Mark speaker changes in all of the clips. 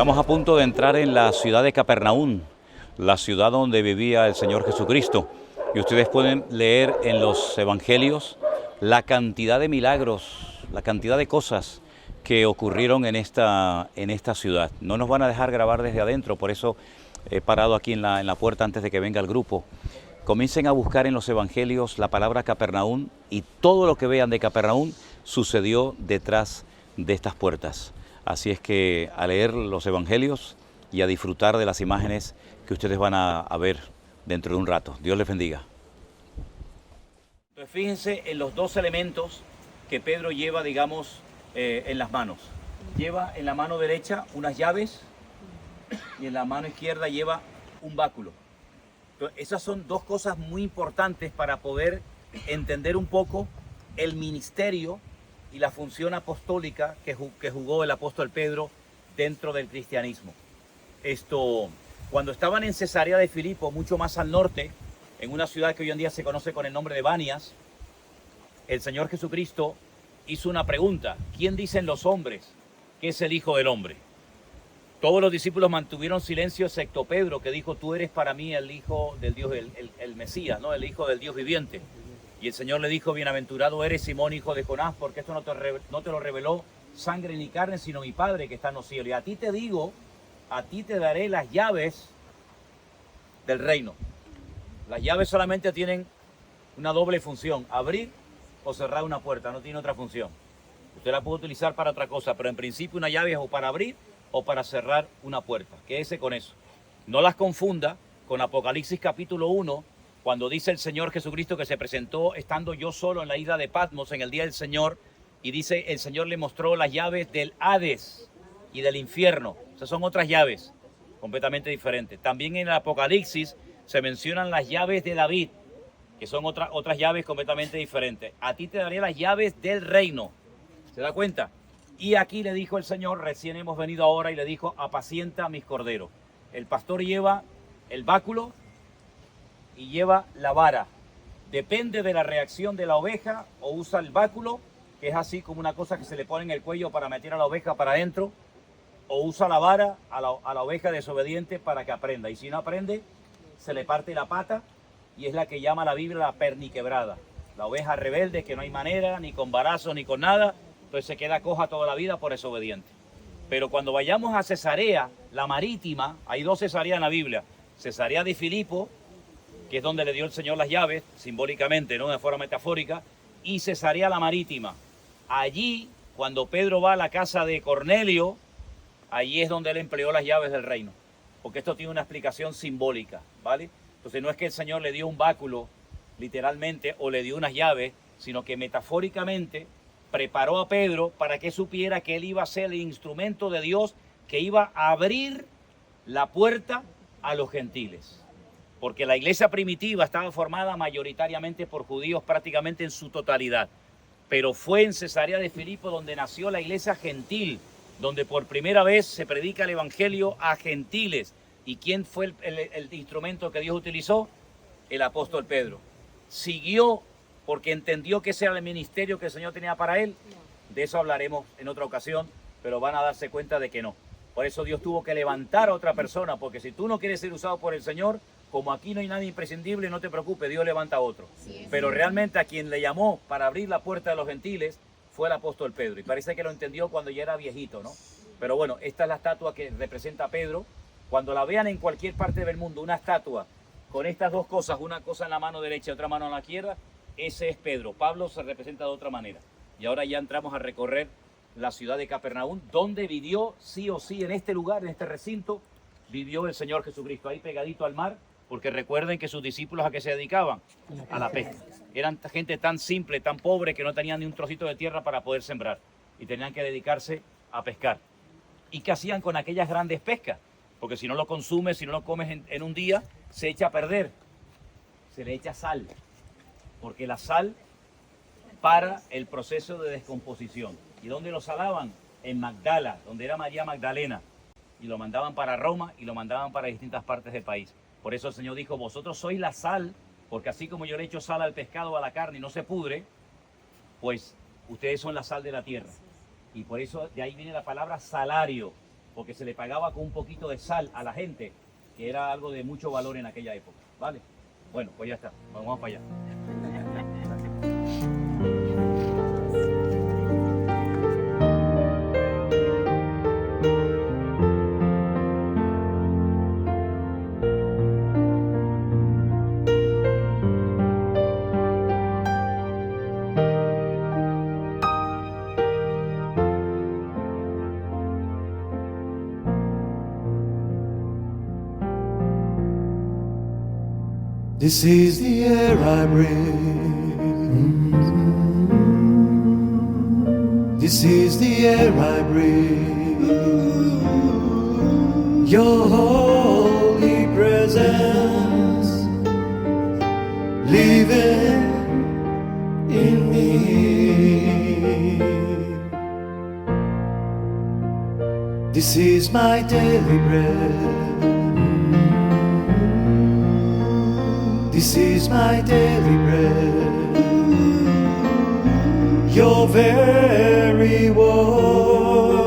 Speaker 1: Estamos a punto de entrar en la ciudad de Capernaum, la ciudad donde vivía el Señor Jesucristo. Y ustedes pueden leer en los evangelios la cantidad de milagros, la cantidad de cosas que ocurrieron en esta ciudad. No nos van a dejar grabar desde adentro, por eso he parado aquí en la puerta antes de que venga el grupo. Comiencen a buscar en los evangelios la palabra Capernaum y todo lo que vean de Capernaum sucedió detrás de estas puertas. Así es que a leer los evangelios y a disfrutar de las imágenes que ustedes van a ver dentro de un rato. Dios les bendiga. Entonces fíjense en los dos elementos que Pedro lleva, digamos, en las manos. Lleva en la mano derecha unas llaves y en la mano izquierda lleva un báculo. Entonces, esas son dos cosas muy importantes para poder entender un poco el ministerio y la función apostólica que jugó el apóstol Pedro dentro del cristianismo. Cuando estaban en Cesarea de Filipo, mucho más al norte, en una ciudad que hoy en día se conoce con el nombre de Banias, el Señor Jesucristo hizo una pregunta: ¿quién dicen los hombres que es el Hijo del Hombre? Todos los discípulos mantuvieron silencio excepto Pedro, que dijo: tú eres para mí el Hijo del Dios, el Mesías, ¿no? El Hijo del Dios viviente. Y el Señor le dijo: bienaventurado eres, Simón, hijo de Jonás, porque esto no te lo reveló sangre ni carne, sino mi Padre que está en los cielos. Y a ti te digo, a ti te daré las llaves del reino. Las llaves solamente tienen una doble función: abrir o cerrar una puerta, no tiene otra función. Usted la puede utilizar para otra cosa, pero en principio una llave es o para abrir o para cerrar una puerta. Quédese con eso. No las confunda con Apocalipsis capítulo 1, cuando dice el Señor Jesucristo que se presentó estando yo solo en la isla de Patmos en el día del Señor, y dice: el Señor le mostró las llaves del Hades y del infierno. Esas son otras llaves completamente diferentes. También en el Apocalipsis se mencionan las llaves de David, que son otras llaves completamente diferentes. A ti te daré las llaves del reino. ¿Se da cuenta? Y aquí le dijo el Señor, recién hemos venido ahora, y le dijo: apacienta a mis corderos. El pastor lleva el báculo y lleva la vara. Depende de la reacción de la oveja, o usa el báculo, que es así como una cosa que se le pone en el cuello para meter a la oveja para adentro, o usa la vara a la oveja desobediente para que aprenda. Y si no aprende, se le parte la pata, y es la que llama la Biblia la perniquebrada. La oveja rebelde, que no hay manera, ni con varazos, ni con nada, entonces se queda coja toda la vida por desobediente. Pero cuando vayamos a Cesarea, la marítima, hay dos Cesareas en la Biblia: Cesarea de Filipo, que es donde le dio el Señor las llaves, simbólicamente, no de forma metafórica, y Cesarea la marítima. Allí, cuando Pedro va a la casa de Cornelio, allí es donde él empleó las llaves del reino, porque esto tiene una explicación simbólica, ¿vale? Entonces no es que el Señor le dio un báculo, literalmente, o le dio unas llaves, sino que metafóricamente preparó a Pedro para que supiera que él iba a ser el instrumento de Dios que iba a abrir la puerta a los gentiles. Porque la iglesia primitiva estaba formada mayoritariamente por judíos prácticamente en su totalidad. Pero fue en Cesarea de Filipo donde nació la iglesia gentil, donde por primera vez se predica el evangelio a gentiles. ¿Y quién fue el instrumento que Dios utilizó? El apóstol Pedro. Siguió porque entendió que ese era el ministerio que el Señor tenía para él. De eso hablaremos en otra ocasión, pero van a darse cuenta de que no. Por eso Dios tuvo que levantar a otra persona, porque si tú no quieres ser usado por el Señor, como aquí no hay nadie imprescindible, no te preocupes, Dios levanta a otro. Sí, pero realmente a quien le llamó para abrir la puerta de los gentiles fue el apóstol Pedro. Y parece que lo entendió cuando ya era viejito, ¿no? Pero bueno, esta es la estatua que representa a Pedro. Cuando la vean en cualquier parte del mundo, una estatua con estas dos cosas, una cosa en la mano derecha y otra mano en la izquierda, ese es Pedro. Pablo se representa de otra manera. Y ahora ya entramos a recorrer la ciudad de Capernaum, donde vivió sí o sí, en este lugar, en este recinto, vivió el Señor Jesucristo, ahí pegadito al mar. Porque recuerden que sus discípulos, ¿a qué se dedicaban? A la pesca. Eran gente tan simple, tan pobre, que no tenían ni un trocito de tierra para poder sembrar. Y tenían que dedicarse a pescar. ¿Y qué hacían con aquellas grandes pescas? Porque si no lo consumes, si no lo comes en un día, se echa a perder. Se le echa sal. Porque la sal para el proceso de descomposición. ¿Y dónde lo salaban? En Magdala, donde era María Magdalena. Y lo mandaban para Roma y lo mandaban para distintas partes del país. Por eso el Señor dijo: vosotros sois la sal, porque así como yo le echo sal al pescado, a la carne, y no se pudre, pues ustedes son la sal de la tierra. Y por eso de ahí viene la palabra salario. porque se le pagaba con un poquito de sal a la gente, que era algo de mucho valor en aquella época, ¿vale? Bueno, pues ya está, vamos para allá.
Speaker 2: This is the air I breathe. This is the air I breathe. Your holy presence living in me. This is my daily bread. This is my daily bread. Your very word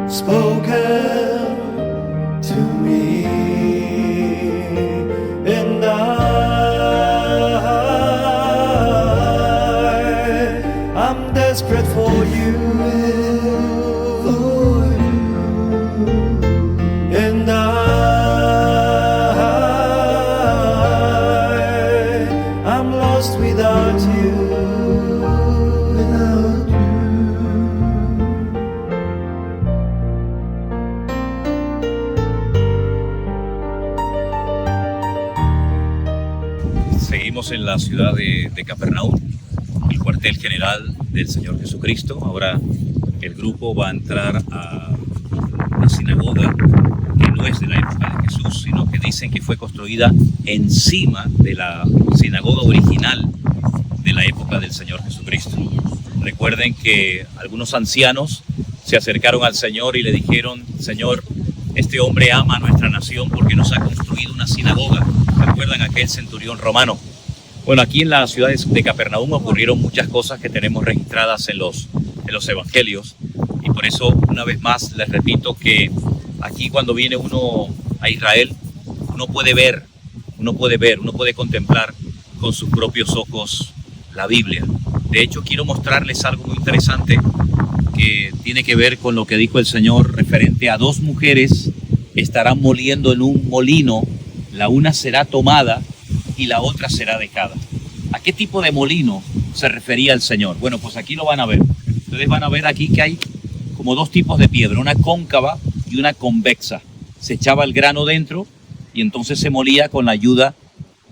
Speaker 2: spoken to me, and I'm desperate for you, and I'm lost without you, without you.
Speaker 1: Seguimos en la ciudad de Capernaum, el cuartel general del Señor Jesucristo. Ahora el grupo va a entrar a una sinagoga que no es de la época de Jesús, sino que dicen que fue construida encima de la sinagoga original de la época del Señor Jesucristo. Recuerden que algunos ancianos se acercaron al Señor y le dijeron: Señor, este hombre ama a nuestra nación porque nos ha construido una sinagoga. ¿Recuerdan aquel centurión romano? Bueno, aquí en la ciudad de Capernaum ocurrieron muchas cosas que tenemos registradas en los evangelios, y por eso una vez más les repito que aquí cuando viene uno a Israel, uno puede ver, uno puede contemplar con sus propios ojos la Biblia. De hecho, quiero mostrarles algo muy interesante que tiene que ver con lo que dijo el Señor referente a dos mujeres estarán moliendo en un molino, la una será tomada y la otra será dejada. ¿A qué tipo de molino se refería el Señor? Bueno, pues aquí lo van a ver. Ustedes van a ver aquí que hay como dos tipos de piedra, una cóncava y una convexa. Se echaba el grano dentro y entonces se molía con la ayuda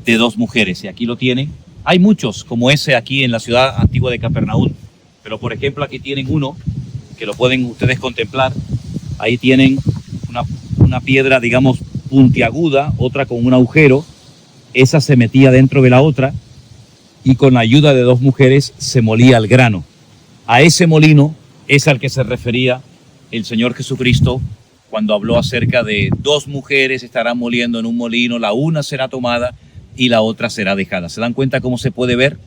Speaker 1: de dos mujeres. Y aquí lo tienen. Hay muchos como ese aquí en la ciudad antigua de Capernaum, pero por ejemplo aquí tienen uno que lo pueden ustedes contemplar. Ahí tienen una piedra, digamos, puntiaguda, otra con un agujero. Esa se metía dentro de la otra y con la ayuda de dos mujeres se molía el grano. A ese molino es al que se refería el Señor Jesucristo cuando habló acerca de dos mujeres estarán moliendo en un molino, la una será tomada y la otra será dejada. ¿Se dan cuenta cómo se puede ver?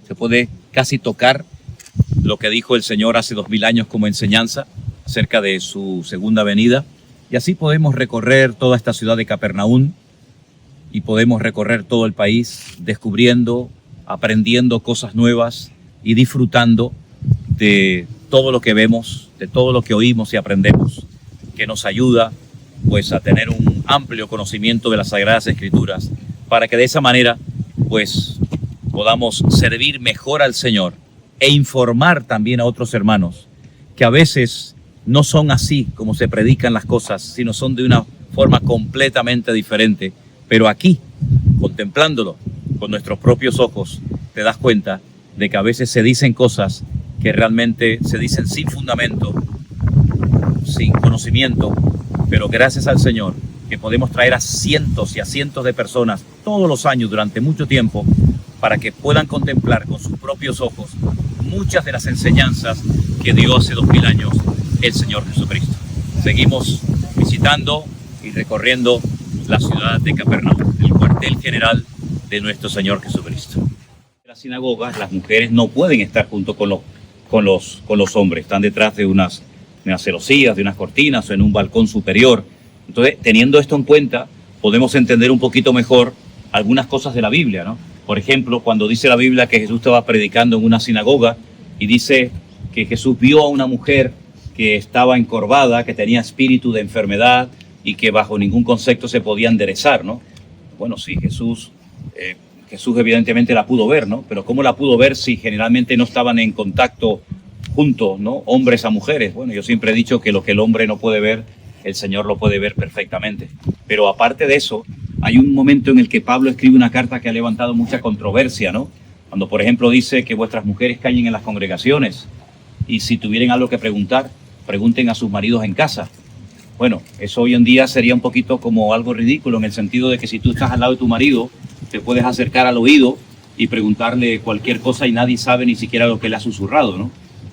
Speaker 1: Se puede casi tocar lo que dijo el Señor hace 2000 años como enseñanza acerca de su segunda venida. Y así podemos recorrer toda esta ciudad de Capernaum y podemos recorrer todo el país descubriendo, aprendiendo cosas nuevas y disfrutando de todo lo que vemos, de todo lo que oímos y aprendemos, que nos ayuda pues a tener un amplio conocimiento de las Sagradas Escrituras, para que de esa manera pues podamos servir mejor al Señor e informar también a otros hermanos que a veces no son así como se predican las cosas, sino son de una forma completamente diferente. Pero aquí, contemplándolo con nuestros propios ojos, te das cuenta de que a veces se dicen cosas que realmente se dicen sin fundamento, sin conocimiento, pero gracias al Señor que podemos traer a cientos y a cientos de personas todos los años durante mucho tiempo para que puedan contemplar con sus propios ojos muchas de las enseñanzas que dio hace 2000 años el Señor Jesucristo. Seguimos visitando y recorriendo la ciudad de Capernaum, el cuartel general de nuestro Señor Jesucristo. En las sinagogas las mujeres no pueden estar junto con los hombres, están detrás de unas unas celosías, de unas cortinas o en un balcón superior. Entonces, teniendo esto en cuenta, podemos entender un poquito mejor algunas cosas de la Biblia, ¿no? Por ejemplo, cuando dice la Biblia que Jesús estaba predicando en una sinagoga y dice que Jesús vio a una mujer que estaba encorvada, que tenía espíritu de enfermedad y que bajo ningún concepto se podía enderezar, ¿no? Bueno, sí, Jesús evidentemente la pudo ver, ¿no? Pero ¿cómo la pudo ver si generalmente no estaban en contacto juntos, ¿no? Hombres a mujeres. Bueno, yo siempre he dicho que lo que el hombre no puede ver, el Señor lo puede ver perfectamente. Pero aparte de eso, hay un momento en el que Pablo escribe una carta que ha levantado mucha controversia, ¿no? Cuando, por ejemplo, dice que vuestras mujeres callen en las congregaciones y si tuvieran algo que preguntar, pregunten a sus maridos en casa. Bueno, eso hoy en día sería un poquito como algo ridículo en el sentido de que si tú estás al lado de tu marido, te puedes acercar al oído y preguntarle cualquier cosa y nadie sabe ni siquiera lo que le ha susurrado, ¿no?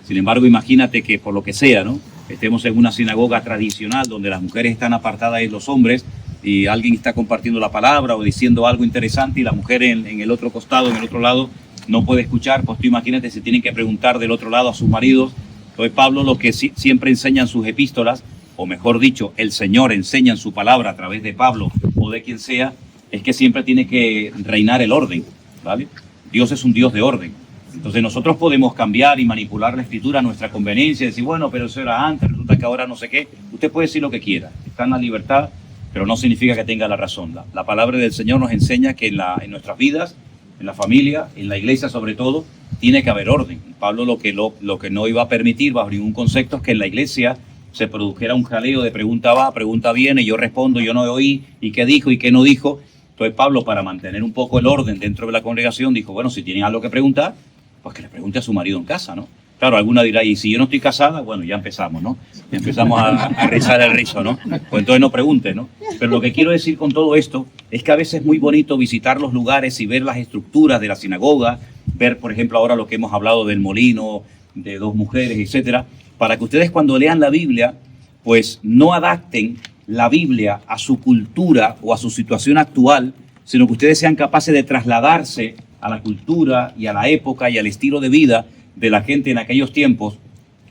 Speaker 1: Sin embargo, imagínate que por lo que sea, ¿no? Estemos en una sinagoga tradicional donde las mujeres están apartadas de los hombres y alguien está compartiendo la palabra o diciendo algo interesante y la mujer en el otro costado, en el otro lado, no puede escuchar. Pues tú imagínate si tienen que preguntar del otro lado a sus maridos. Entonces Pablo lo que siempre enseña en sus epístolas, o mejor dicho, el Señor enseña en su palabra a través de Pablo o de quien sea, es que siempre tiene que reinar el orden, ¿vale? Dios es un Dios de orden. Entonces nosotros podemos cambiar y manipular la escritura a nuestra conveniencia y decir, bueno, pero eso era antes, resulta que ahora no sé qué. Usted puede decir lo que quiera, está en la libertad, pero no significa que tenga la razón. La palabra del Señor nos enseña que en nuestras vidas, en la familia, en la iglesia sobre todo, tiene que haber orden. Pablo lo que no iba a permitir bajo ningún concepto es que en la iglesia se produjera un jaleo de pregunta va, pregunta viene, yo respondo, yo no oí, y qué dijo y qué no dijo. Entonces Pablo, para mantener un poco el orden dentro de la congregación, dijo, bueno, si tienen algo que preguntar, pues que le pregunte a su marido en casa, ¿no? Claro, alguna dirá, y si yo no estoy casada, bueno, ya empezamos, ¿no? Ya empezamos a rizar el rizo, ¿no? Pues entonces no pregunte, ¿no? Pero lo que quiero decir con todo esto es que a veces es muy bonito visitar los lugares y ver las estructuras de la sinagoga, ver, por ejemplo, ahora lo que hemos hablado del molino, de dos mujeres, etcétera, para que ustedes cuando lean la Biblia, pues no adapten la Biblia a su cultura o a su situación actual, sino que ustedes sean capaces de trasladarse a la cultura y a la época y al estilo de vida de la gente en aquellos tiempos,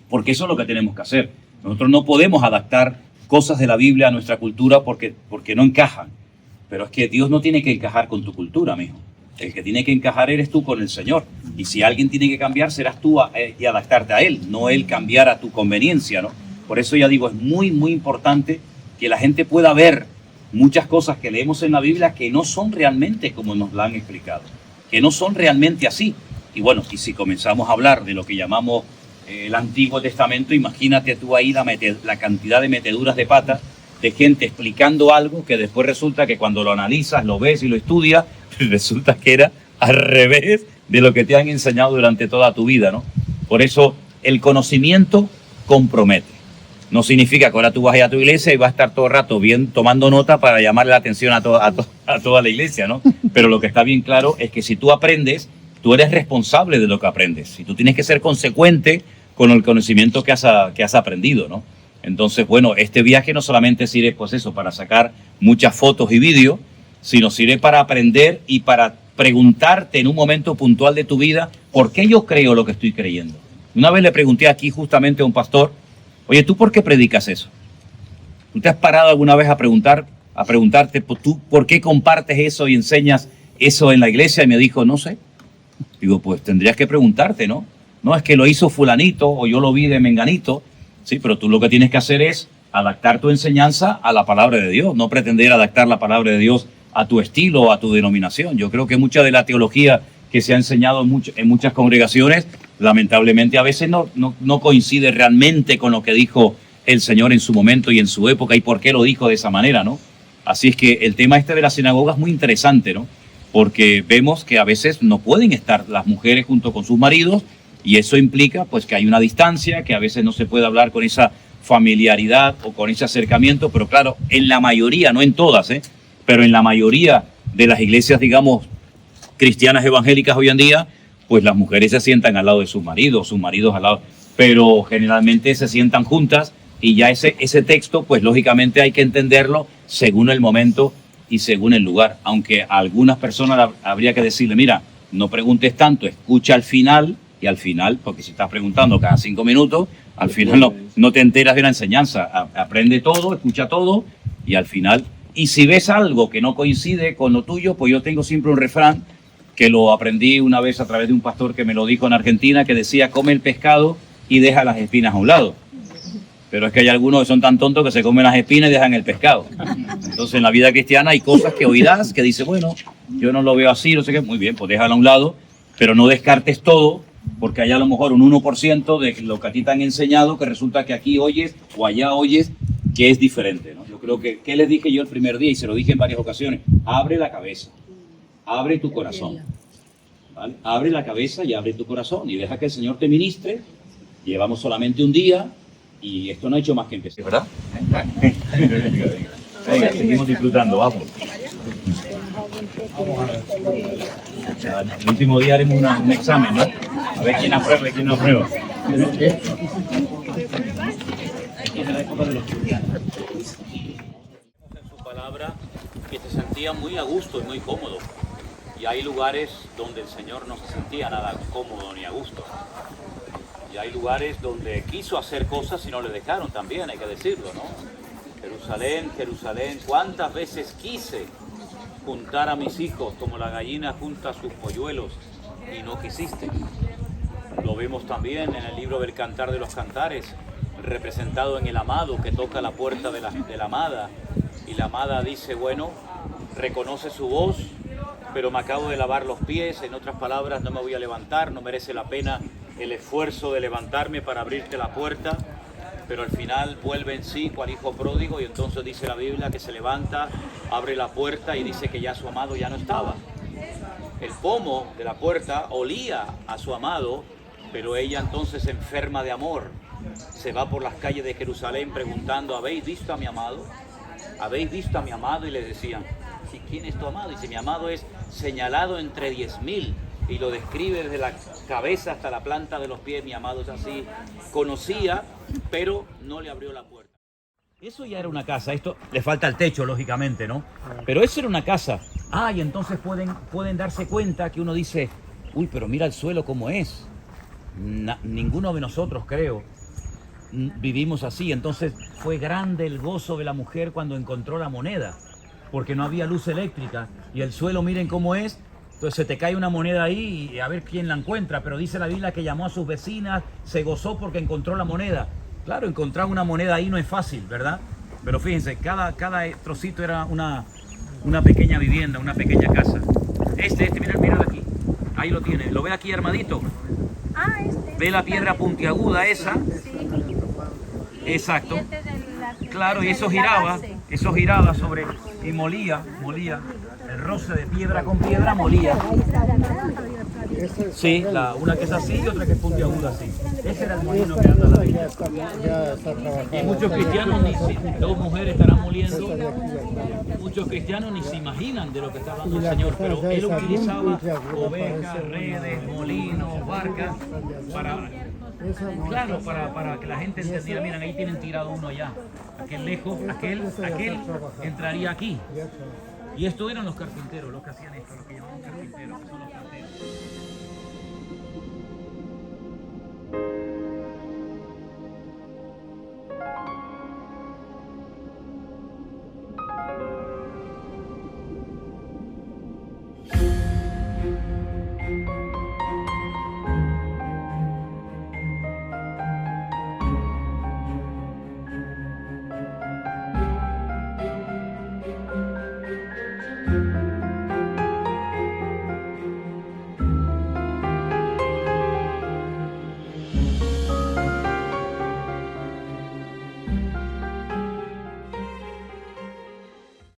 Speaker 1: porque eso es lo que tenemos que hacer. Nosotros no podemos adaptar cosas de la Biblia a nuestra cultura porque no encajan. Pero es que Dios no tiene que encajar con tu cultura, mijo. El que tiene que encajar eres tú con el Señor. Y si alguien tiene que cambiar, serás tú y adaptarte a Él, no Él cambiar a tu conveniencia, ¿no? Por eso ya digo, es muy, muy importante que la gente pueda ver muchas cosas que leemos en la Biblia que no son realmente como nos la han explicado, que no son realmente así. Y bueno, y si comenzamos a hablar de lo que llamamos el Antiguo Testamento, imagínate tú ahí la cantidad de meteduras de pata de gente explicando algo que después resulta que cuando lo analizas, lo ves y lo estudias, resulta que era al revés de lo que te han enseñado durante toda tu vida, ¿no? Por eso el conocimiento compromete. No significa que ahora tú vas a ir a tu iglesia y vas a estar todo el rato bien tomando nota para llamarle la atención a toda la iglesia, ¿no? Pero lo que está bien claro es que si tú aprendes, tú eres responsable de lo que aprendes. Y tú tienes que ser consecuente con el conocimiento que has aprendido, ¿no? Entonces, bueno, este viaje no solamente sirve, pues eso, para sacar muchas fotos y vídeos, sino sirve para aprender y para preguntarte en un momento puntual de tu vida, ¿por qué yo creo lo que estoy creyendo? Una vez le pregunté aquí justamente a un pastor, oye, ¿tú por qué predicas eso? ¿Tú te has parado alguna vez a preguntarte, ¿tú por qué compartes eso y enseñas eso en la iglesia? Y me dijo, no sé. Digo, pues tendrías que preguntarte, ¿no? No, es que lo hizo fulanito o yo lo vi de menganito. Sí, pero tú lo que tienes que hacer es adaptar tu enseñanza a la palabra de Dios, no pretender adaptar la palabra de Dios a tu estilo o a tu denominación. Yo creo que mucha de la teología que se ha enseñado en muchas congregaciones, lamentablemente a veces no coincide realmente con lo que dijo el Señor en su momento y en su época y por qué lo dijo de esa manera, ¿no? Así es que el tema de la sinagoga es muy interesante, ¿no? Porque vemos que a veces no pueden estar las mujeres junto con sus maridos y eso implica pues que hay una distancia, que a veces no se puede hablar con esa familiaridad o con ese acercamiento, pero claro, en la mayoría, no en todas, pero en la mayoría de las iglesias, digamos, cristianas evangélicas hoy en día, pues las mujeres se sientan al lado de sus maridos al lado, pero generalmente se sientan juntas y ya ese texto, pues lógicamente hay que entenderlo según el momento y según el lugar, aunque a algunas personas habría que decirle, mira, no preguntes tanto, escucha al final, y al final, porque si estás preguntando cada 5 minutos, Al final no te enteras de la enseñanza. Aprende todo, escucha todo y al final... Y si ves algo que no coincide con lo tuyo, pues yo tengo siempre un refrán que lo aprendí una vez a través de un pastor que me lo dijo en Argentina, que decía, come el pescado y deja las espinas a un lado. Pero es que hay algunos que son tan tontos que se comen las espinas y dejan el pescado. Entonces en la vida cristiana hay cosas que oirás que dice, bueno, yo no lo veo así, no sé qué, muy bien, pues déjalo a un lado, pero no descartes todo, porque hay a lo mejor un 1% de lo que a ti te han enseñado que resulta que aquí oyes o allá oyes que es diferente, ¿no? Yo creo que, ¿qué les dije yo el primer día? Y se lo dije en varias ocasiones, abre la cabeza, abre tu corazón, ¿vale? Abre la cabeza y abre tu corazón y deja que el Señor te ministre. Llevamos solamente un día y esto no ha hecho más que empezar, ¿verdad? Venga, seguimos disfrutando, vamos. El último día haremos un examen, ¿no? A ver quién aprueba y quién no aprueba. En su palabra que se sentía muy a gusto y muy cómodo. Y hay lugares donde el Señor no se sentía nada cómodo ni a gusto. Y hay lugares donde quiso hacer cosas y no le dejaron también, hay que decirlo, ¿no? Jerusalén, Jerusalén, ¿cuántas veces quise juntar a mis hijos como la gallina junta sus polluelos y no quisiste? Lo vemos también en el libro del Cantar de los Cantares, representado en el amado que toca la puerta de la amada y la amada dice, bueno, reconoce su voz, pero me acabo de lavar los pies, en otras palabras no me voy a levantar, no merece la pena el esfuerzo de levantarme para abrirte la puerta, pero al final vuelve en sí cual hijo pródigo y entonces dice la Biblia que se levanta, abre la puerta y dice que ya su amado ya no estaba. El pomo de la puerta olía a su amado, pero ella entonces enferma de amor, se va por las calles de Jerusalén preguntando, ¿habéis visto a mi amado? ¿Habéis visto a mi amado? Y le decían, ¿y quién es tu amado? Y dice, mi amado es señalado entre 10.000 y lo describe desde la cabeza hasta la planta de los pies, mi amado es así. Conocía, pero no le abrió la puerta. Eso ya era una casa, esto le falta el techo, lógicamente, ¿no? Pero eso era una casa. Ah, y entonces pueden darse cuenta que uno dice, uy, pero mira el suelo cómo es. Ninguno de nosotros, creo, vivimos así. Entonces fue grande el gozo de la mujer cuando encontró la moneda, porque no había luz eléctrica y el suelo, miren cómo es. Entonces se te cae una moneda ahí y a ver quién la encuentra, pero dice la Biblia que llamó a sus vecinas, se gozó porque encontró la moneda. Claro, encontrar una moneda ahí no es fácil, ¿verdad? Pero fíjense, cada trocito era una pequeña vivienda, una pequeña casa. Mira aquí, ahí lo tiene, ¿lo ve aquí armadito?
Speaker 3: Ah,
Speaker 1: ¿Ve la piedra puntiaguda esa?
Speaker 3: Sí.
Speaker 1: Exacto.
Speaker 3: Y
Speaker 1: Claro, y eso giraba sobre y molía. El roce de piedra con piedra molía. Sí, una que es así y otra que es puntiaguda así. Ese era el molino que anda a la Biblia. Y muchos cristianos, dos mujeres estarán moliendo, muchos cristianos ni se imaginan de lo que está hablando el Señor, pero él utilizaba ovejas, redes, molinos, barcas, para que la gente entendiera, miren, ahí tienen tirado uno allá, aquel lejos, aquel entraría aquí. Y estos eran los carpinteros, los que hacían esto, los que llamaban carpinteros, que son los carteros.